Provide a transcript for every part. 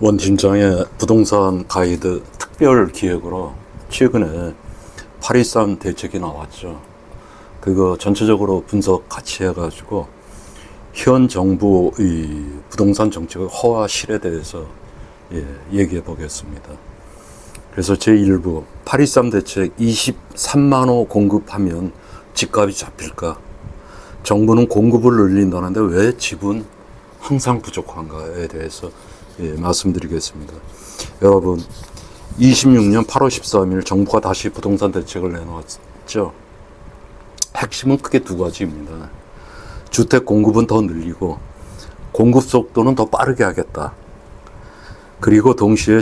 원 팀장의 부동산 가이드 특별 기획으로 최근에 8.13 대책이 나왔죠. 그거 전체적으로 분석 같이 해가지고 현 정부의 부동산 정책의 허와 실에 대해서 얘기해 보겠습니다. 그래서 제1부 8.13 대책 23만 호 공급하면 집값이 잡힐까? 정부는 공급을 늘린다는데 왜 집은 항상 부족한가에 대해서 말씀드리겠습니다. 여러분, 26년 8월 13일 정부가 다시 부동산 대책을 내놓았죠. 핵심은 크게 두 가지입니다. 주택 공급은 더 늘리고 공급 속도는 더 빠르게 하겠다. 그리고 동시에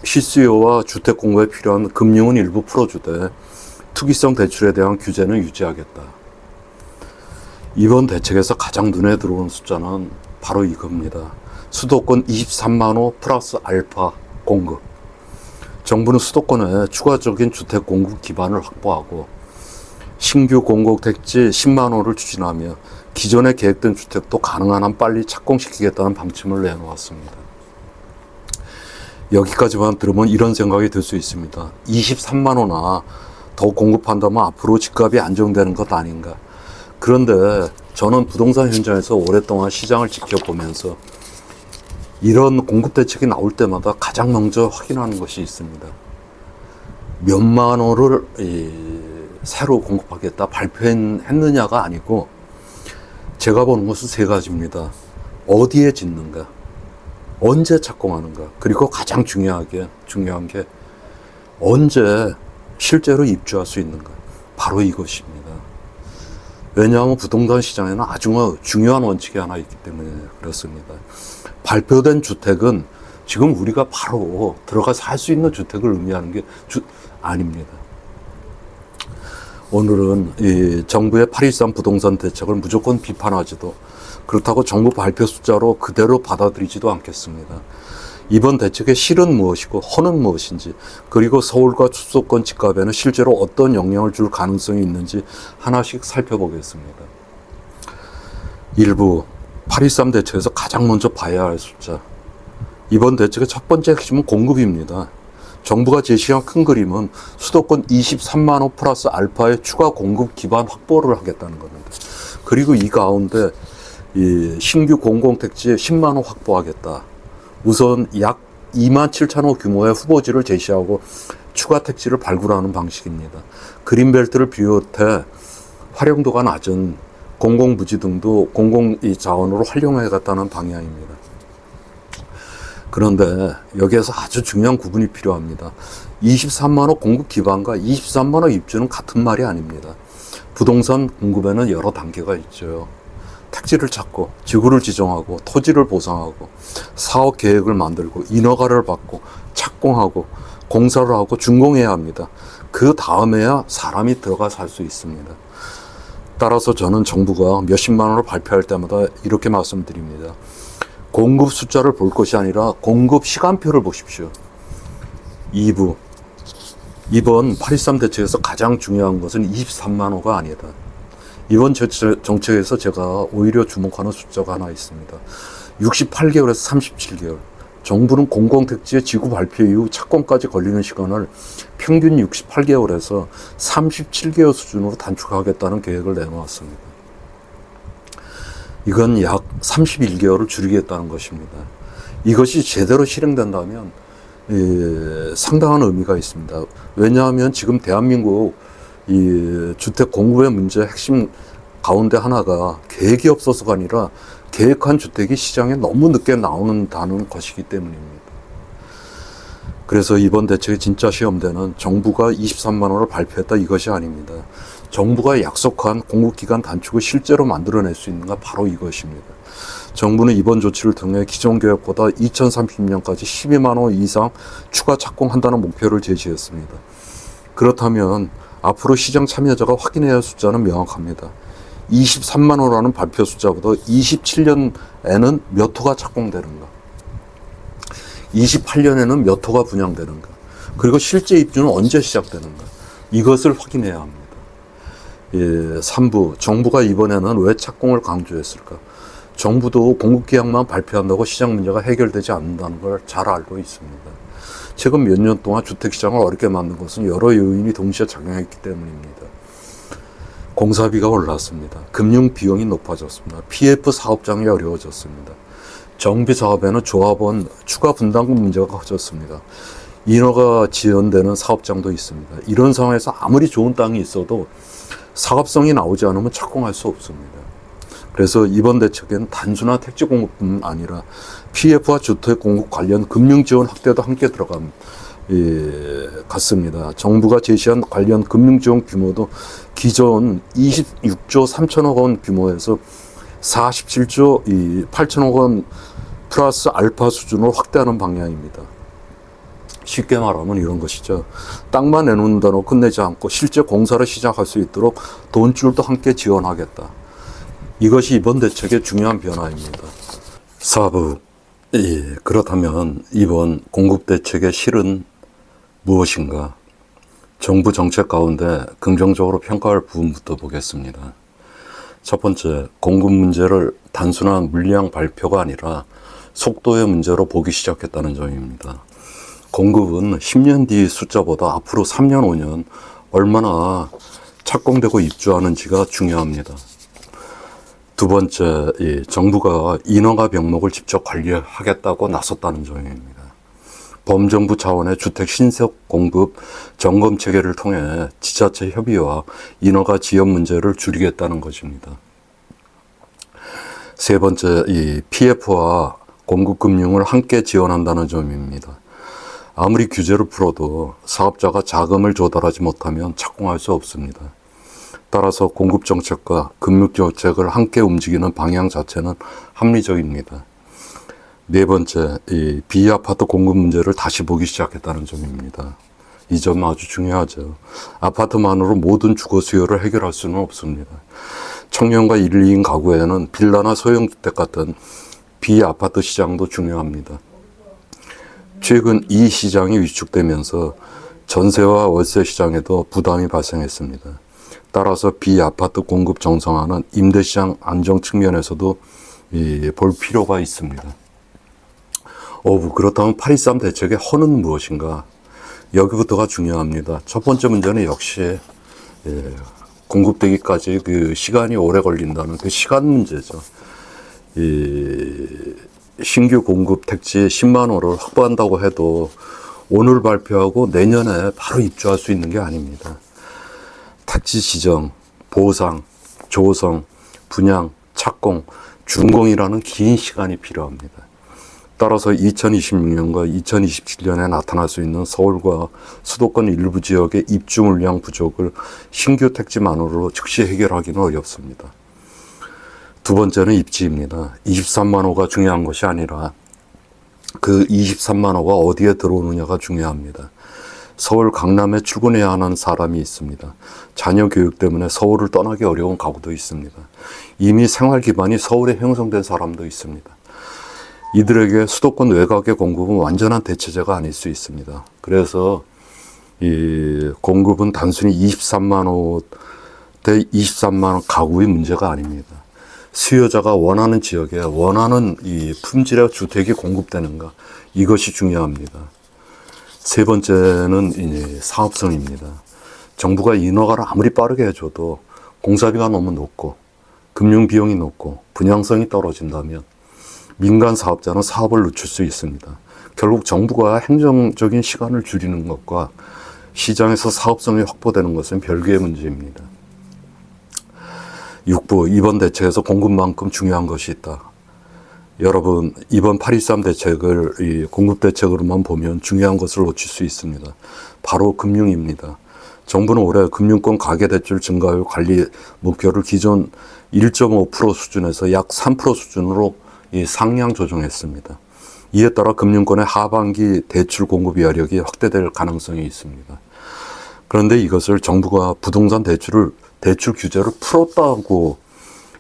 실수요와 주택 공급에 필요한 금융은 일부 풀어주되 투기성 대출에 대한 규제는 유지하겠다. 이번 대책에서 가장 눈에 들어오는 숫자는 바로 이겁니다. 수도권 23만 호 플러스 알파 공급. 정부는 수도권에 추가적인 주택 공급 기반을 확보하고 신규 공급 택지 10만 호를 추진하며 기존에 계획된 주택도 가능한 한 빨리 착공시키겠다는 방침을 내놓았습니다. 여기까지만 들으면 이런 생각이 들 수 있습니다. 23만 호나 더 공급한다면 앞으로 집값이 안정되는 것 아닌가. 그런데 저는 부동산 현장에서 오랫동안 시장을 지켜보면서 이런 공급 대책이 나올 때마다 가장 먼저 확인하는 것이 있습니다. 몇만 호를 새로 공급하겠다 발표했느냐가 아니고 제가 보는 것은 세 가지입니다. 어디에 짓는가, 언제 착공하는가, 그리고 가장 중요한 게 언제 실제로 입주할 수 있는가. 바로 이것입니다. 왜냐하면 부동산 시장에는 아주 중요한 원칙이 하나 있기 때문에 그렇습니다. 발표된 주택은 지금 우리가 바로 들어가서 살 수 있는 주택을 의미하는 게 아닙니다. 오늘은 이 정부의 8.13 부동산 대책을 무조건 비판하지도 그렇다고 정부 발표 숫자로 그대로 받아들이지도 않겠습니다. 이번 대책의 실은 무엇이고 허는 무엇인지, 그리고 서울과 수도권 집값에는 실제로 어떤 영향을 줄 가능성이 있는지 하나씩 살펴보겠습니다. 일부 8.13 대책에서 가장 먼저 봐야 할 숫자. 이번 대책의 첫 번째 핵심은 공급입니다. 정부가 제시한 큰 그림은 수도권 23만 호 플러스 알파의 추가 공급 기반 확보를 하겠다는 겁니다. 그리고 이 가운데 이 신규 공공택지에 10만 호 확보하겠다. 우선 약 2만 7천 호 규모의 후보지를 제시하고 추가 택지를 발굴하는 방식입니다. 그린벨트를 비롯해 활용도가 낮은 공공부지 등도 공공자원으로 활용해갔다는 방향입니다. 그런데 여기에서 아주 중요한 구분이 필요합니다. 23만 호 공급 기반과 23만 호 입주는 같은 말이 아닙니다. 부동산 공급에는 여러 단계가 있죠. 택지를 찾고 지구를 지정하고 토지를 보상하고 사업 계획을 만들고 인허가를 받고 착공하고 공사를 하고 준공해야 합니다. 그 다음에야 사람이 들어가 살 수 있습니다. 따라서 저는 정부가 몇십만 원을 발표할 때마다 이렇게 말씀드립니다. 공급 숫자를 볼 것이 아니라 공급 시간표를 보십시오. 2부. 이번 8.13 대책에서 가장 중요한 것은 23만 호가 아니다. 이번 정책에서 제가 오히려 주목하는 숫자가 하나 있습니다. 68개월에서 37개월. 정부는 공공택지의 지구 발표 이후 착공까지 걸리는 시간을 평균 68개월에서 37개월 수준으로 단축하겠다는 계획을 내놓았습니다. 이건 약 31개월을 줄이겠다는 것입니다. 이것이 제대로 실행된다면 상당한 의미가 있습니다. 왜냐하면 지금 대한민국 이 주택 공급의 문제 핵심 가운데 하나가 계획이 없어서가 아니라 계획한 주택이 시장에 너무 늦게 나오는다는 것이기 때문입니다. 그래서 이번 대책의 진짜 시험대는 정부가 23만 원을 발표했다 이것이 아닙니다. 정부가 약속한 공급기간 단축을 실제로 만들어낼 수 있는가 바로 이것입니다. 정부는 이번 조치를 통해 기존 계획보다 2030년까지 12만 호 이상 추가 착공한다는 목표를 제시했습니다. 그렇다면 앞으로 시장 참여자가 확인해야 할 숫자는 명확합니다. 23만 호라는 발표 숫자보다 27년에는 몇 호가 착공되는가, 28년에는 몇 호가 분양되는가, 그리고 실제 입주는 언제 시작되는가, 이것을 확인해야 합니다. 3부, 정부가 이번에는 왜 착공을 강조했을까? 정부도 공급계약만 발표한다고 시장 문제가 해결되지 않는다는 걸 잘 알고 있습니다. 최근 몇 년 동안 주택시장을 어렵게 만든 것은 여러 요인이 동시에 작용했기 때문입니다. 공사비가 올랐습니다. 금융비용이 높아졌습니다. PF 사업장이 어려워졌습니다. 정비사업에는 조합원 추가 분담금 문제가 커졌습니다. 인허가 지연되는 사업장도 있습니다. 이런 상황에서 아무리 좋은 땅이 있어도 사업성이 나오지 않으면 착공할 수 없습니다. 그래서 이번 대책에는 단순한 택지 공급뿐만 아니라 PF와 주택 공급 관련 금융 지원 확대도 함께 갔습니다. 정부가 제시한 관련 금융 지원 규모도 기존 26조 3천억 원 규모에서 47조 8천억 원 플러스 알파 수준으로 확대하는 방향입니다. 쉽게 말하면 이런 것이죠. 땅만 내놓는다고 끝내지 않고 실제 공사를 시작할 수 있도록 돈줄도 함께 지원하겠다. 이것이 이번 대책의 중요한 변화입니다. 4부. 그렇다면 이번 공급대책의 실은 무엇인가? 정부 정책 가운데 긍정적으로 평가할 부분부터 보겠습니다. 첫 번째, 공급 문제를 단순한 물량 발표가 아니라 속도의 문제로 보기 시작했다는 점입니다. 공급은 10년 뒤 숫자보다 앞으로 3년, 5년 얼마나 착공되고 입주하는지가 중요합니다. 두 번째, 정부가 인허가 명목을 직접 관리하겠다고 나섰다는 점입니다. 범정부 차원의 주택 신속 공급 점검 체계를 통해 지자체 협의와 인허가 지연 문제를 줄이겠다는 것입니다. 세 번째, PF와 공급 금융을 함께 지원한다는 점입니다. 아무리 규제를 풀어도 사업자가 자금을 조달하지 못하면 착공할 수 없습니다. 따라서 공급 정책과 금융 정책을 함께 움직이는 방향 자체는 합리적입니다. 네 번째, 비아파트 공급 문제를 다시 보기 시작했다는 점입니다. 이 점은 아주 중요하죠. 아파트만으로 모든 주거 수요를 해결할 수는 없습니다. 청년과 1, 2인 가구에는 빌라나 소형주택 같은 비아파트 시장도 중요합니다. 최근 이 시장이 위축되면서 전세와 월세 시장에도 부담이 발생했습니다. 따라서 비아파트 공급 정상화는 임대시장 안정 측면에서도 볼 필요가 있습니다. 그렇다면 8.23 대책의 허는 무엇인가? 여기부터가 중요합니다. 첫 번째 문제는 역시 공급되기까지 그 시간이 오래 걸린다는 그 시간 문제죠. 신규 공급 택지 10만 호를 확보한다고 해도 오늘 발표하고 내년에 바로 입주할 수 있는 게 아닙니다. 택지 지정, 보상, 조성, 분양, 착공, 준공이라는 긴 시간이 필요합니다. 따라서 2026년과 2027년에 나타날 수 있는 서울과 수도권 일부 지역의 입주 물량 부족을 신규 택지만으로 즉시 해결하기는 어렵습니다. 두 번째는 입지입니다. 23만 호가 중요한 것이 아니라 그 23만 호가 어디에 들어오느냐가 중요합니다. 서울 강남에 출근해야 하는 사람이 있습니다. 자녀 교육 때문에 서울을 떠나기 어려운 가구도 있습니다. 이미 생활 기반이 서울에 형성된 사람도 있습니다. 이들에게 수도권 외곽의 공급은 완전한 대체제가 아닐 수 있습니다. 그래서 이 공급은 단순히 23만 호 대 23만 호 가구의 문제가 아닙니다. 수요자가 원하는 지역에 원하는 이 품질의 주택이 공급되는가, 이것이 중요합니다. 세 번째는 사업성입니다. 정부가 인허가를 아무리 빠르게 해줘도 공사비가 너무 높고 금융 비용이 높고 분양성이 떨어진다면 민간 사업자는 사업을 늦출 수 있습니다. 결국 정부가 행정적인 시간을 줄이는 것과 시장에서 사업성이 확보되는 것은 별개의 문제입니다. 6부, 이번 대책에서 공급만큼 중요한 것이 있다. 여러분, 이번 8.23 대책을 이 공급 대책으로만 보면 중요한 것을 놓칠 수 있습니다. 바로 금융입니다. 정부는 올해 금융권 가계대출 증가율 관리 목표를 기존 1.5% 수준에서 약 3% 수준으로 상향 조정했습니다. 이에 따라 금융권의 하반기 대출 공급 여력이 확대될 가능성이 있습니다. 그런데 이것을 정부가 부동산 대출 규제를 풀었다고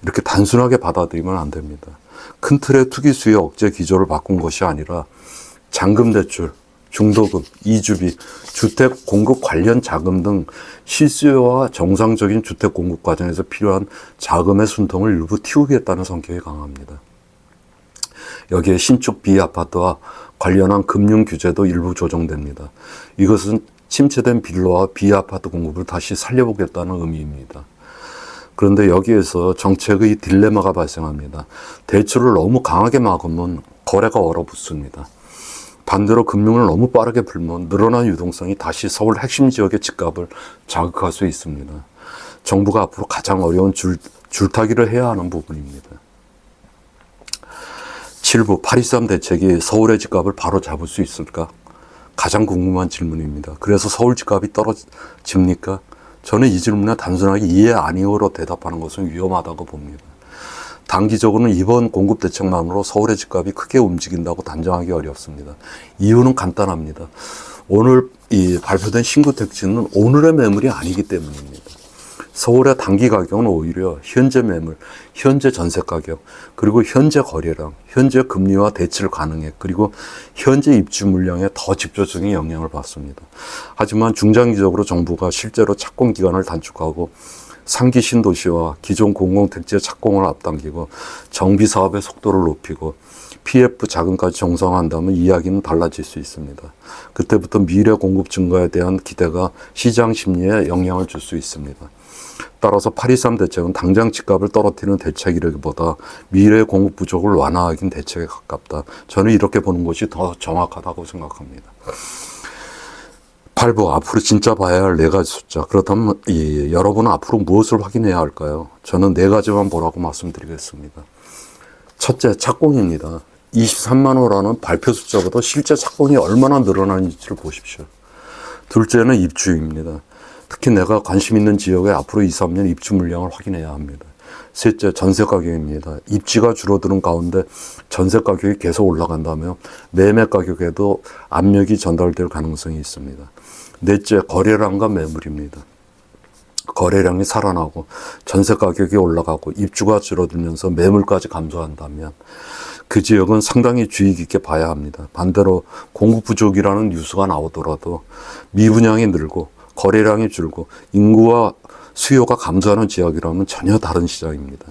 이렇게 단순하게 받아들이면 안 됩니다. 큰 틀의 투기 수요 억제 기조를 바꾼 것이 아니라 잔금 대출, 중도금, 이주비, 주택 공급 관련 자금 등 실수요와 정상적인 주택 공급 과정에서 필요한 자금의 순통을 일부 틔우겠다는 성격이 강합니다. 여기에 신축 비아파트와 관련한 금융 규제도 일부 조정됩니다. 이것은 침체된 빌라와 비아파트 공급을 다시 살려보겠다는 의미입니다. 그런데 여기에서 정책의 딜레마가 발생합니다. 대출을 너무 강하게 막으면 거래가 얼어붙습니다. 반대로 금융을 너무 빠르게 풀면 늘어난 유동성이 다시 서울 핵심 지역의 집값을 자극할 수 있습니다. 정부가 앞으로 가장 어려운 줄타기를 해야 하는 부분입니다. 7부 8.23 대책이 서울의 집값을 바로 잡을 수 있을까? 가장 궁금한 질문입니다. 그래서 서울 집값이 떨어집니까? 저는 이 질문에 단순하게 이해 아니오로 대답하는 것은 위험하다고 봅니다. 단기적으로는 이번 공급 대책만으로 서울의 집값이 크게 움직인다고 단정하기 어렵습니다. 이유는 간단합니다. 오늘 발표된 신규 택지는 오늘의 매물이 아니기 때문입니다. 서울의 단기 가격은 오히려 현재 매물, 현재 전세 가격, 그리고 현재 거래량, 현재 금리와 대출 가능액, 그리고 현재 입주 물량에 더 직접적인 영향을 받습니다. 하지만 중장기적으로 정부가 실제로 착공 기간을 단축하고 상기 신도시와 기존 공공택지의 착공을 앞당기고 정비 사업의 속도를 높이고 PF 자금까지 정상화한다면 이야기는 달라질 수 있습니다. 그때부터 미래 공급 증가에 대한 기대가 시장 심리에 영향을 줄 수 있습니다. 따라서 8.23 대책은 당장 집값을 떨어뜨리는 대책이라기보다 미래 공급 부족을 완화하긴 대책에 가깝다. 저는 이렇게 보는 것이 더 정확하다고 생각합니다. 8부 앞으로 진짜 봐야 할 4가지 숫자. 그렇다면 여러분은 앞으로 무엇을 확인해야 할까요? 저는 4가지만 보라고 말씀드리겠습니다. 첫째, 착공입니다. 23만 호라는 발표 숫자보다 실제 착공이 얼마나 늘어나는지를 보십시오. 둘째는 입주입니다. 특히 내가 관심 있는 지역에 앞으로 2, 3년 입주 물량을 확인해야 합니다. 셋째, 전세 가격입니다. 입지가 줄어드는 가운데 전세 가격이 계속 올라간다면 매매 가격에도 압력이 전달될 가능성이 있습니다. 넷째, 거래량과 매물입니다. 거래량이 살아나고 전세 가격이 올라가고 입주가 줄어들면서 매물까지 감소한다면 그 지역은 상당히 주의 깊게 봐야 합니다. 반대로 공급 부족이라는 뉴스가 나오더라도 미분양이 늘고 거래량이 줄고 인구와 수요가 감소하는 지역이라면 전혀 다른 시장입니다.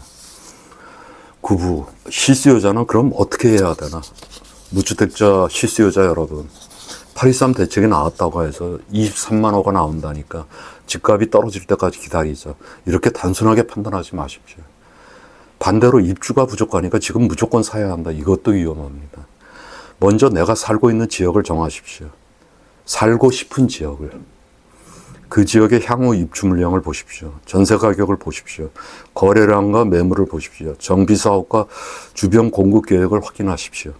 9부 실수요자는 그럼 어떻게 해야 되나? 무주택자 실수요자 여러분, 8.23 대책이 나왔다고 해서 23만 호가 나온다니까 집값이 떨어질 때까지 기다리자, 이렇게 단순하게 판단하지 마십시오. 반대로 입주가 부족하니까 지금 무조건 사야 한다, 이것도 위험합니다. 먼저 내가 살고 있는 지역을 정하십시오. 살고 싶은 지역을. 그 지역의 향후 입주 물량을 보십시오. 전세 가격을 보십시오. 거래량과 매물을 보십시오. 정비 사업과 주변 공급 계획을 확인하십시오.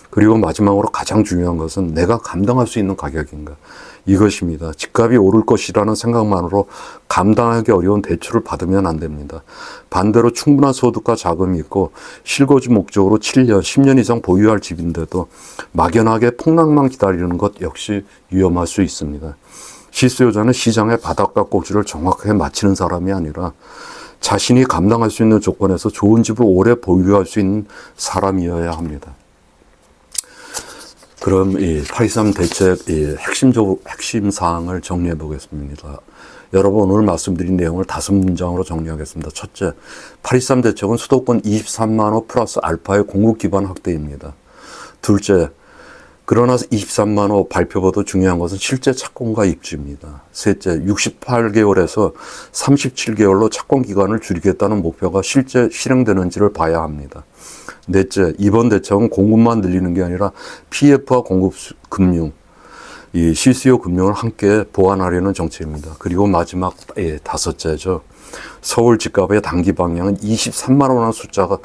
그리고 마지막으로 가장 중요한 것은 내가 감당할 수 있는 가격인가, 이것입니다. 집값이 오를 것이라는 생각만으로 감당하기 어려운 대출을 받으면 안 됩니다. 반대로 충분한 소득과 자금이 있고 실거주 목적으로 7년, 10년 이상 보유할 집인데도 막연하게 폭락만 기다리는 것 역시 위험할 수 있습니다. 실수요자는 시장의 바닥과 꼭지를 정확하게 맞히는 사람이 아니라 자신이 감당할 수 있는 조건에서 좋은 집을 오래 보유할 수 있는 사람이어야 합니다. 그럼 이 8.23 대책 핵심 사항을 정리해 보겠습니다. 여러분, 오늘 말씀드린 내용을 5문장으로 정리하겠습니다. 첫째, 8.23 대책은 수도권 23만 호 플러스 알파의 공급 기반 확대입니다. 둘째, 그러나 23만 호 발표보다 중요한 것은 실제 착공과 입주입니다. 셋째, 68개월에서 37개월로 착공 기간을 줄이겠다는 목표가 실제 실행되는지를 봐야 합니다. 넷째, 이번 대책은 공급만 늘리는 게 아니라 PF와 공급 금융, 이 실수요 금융을 함께 보완하려는 정책입니다. 그리고 마지막 다섯째죠. 서울 집값의 단기 방향은 23만 원이라는 숫자가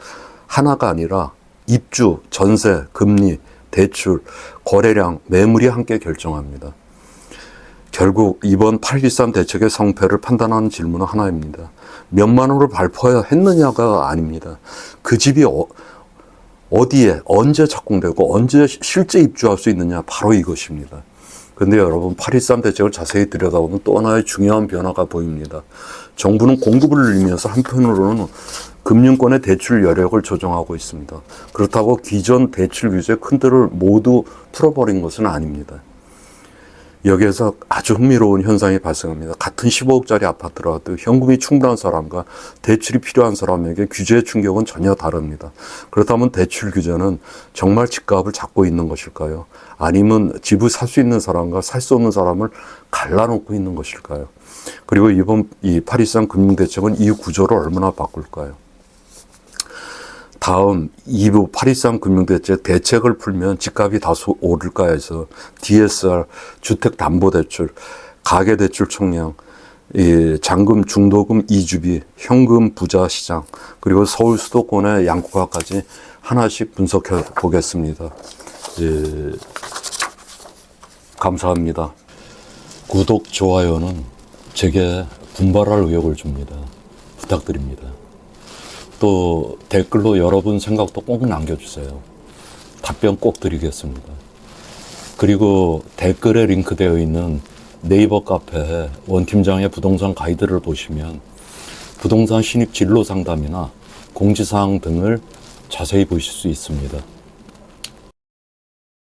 하나가 아니라 입주, 전세, 금리, 대출, 거래량, 매물이 함께 결정합니다. 결국 이번 8.23 대책의 성패를 판단하는 질문은 하나입니다. 몇만 원을 발표했느냐가 아닙니다. 그 집이 어디에 언제 착공되고 언제 실제 입주할 수 있느냐, 바로 이것입니다. 그런데 여러분, 8.23 대책을 자세히 들여다보면 또 하나의 중요한 변화가 보입니다. 정부는 공급을 늘리면서 한편으로는 금융권의 대출 여력을 조정하고 있습니다. 그렇다고 기존 대출 규제 큰 틀을 모두 풀어버린 것은 아닙니다. 여기에서 아주 흥미로운 현상이 발생합니다. 같은 15억짜리 아파트라도 현금이 충분한 사람과 대출이 필요한 사람에게 규제의 충격은 전혀 다릅니다. 그렇다면 대출 규제는 정말 집값을 잡고 있는 것일까요? 아니면 집을 살 수 있는 사람과 살 수 없는 사람을 갈라놓고 있는 것일까요? 그리고 이번 이 8.13 금융대책은 이 구조를 얼마나 바꿀까요? 다음 2부 8.13 금융대책 대책을 풀면 집값이 다소 오를까 해서 DSR, 주택담보대출, 가계대출 총량, 잔금, 중도금, 이주비, 현금 부자 시장, 그리고 서울 수도권의 양극화까지 하나씩 분석해 보겠습니다. 감사합니다. 구독, 좋아요는 제게 분발할 의욕을 줍니다. 부탁드립니다. 또 댓글로 여러분 생각도 꼭 남겨주세요. 답변 꼭 드리겠습니다. 그리고 댓글에 링크되어 있는 네이버 카페 원팀장의 부동산 가이드를 보시면 부동산 신입 진로 상담이나 공지사항 등을 자세히 보실 수 있습니다.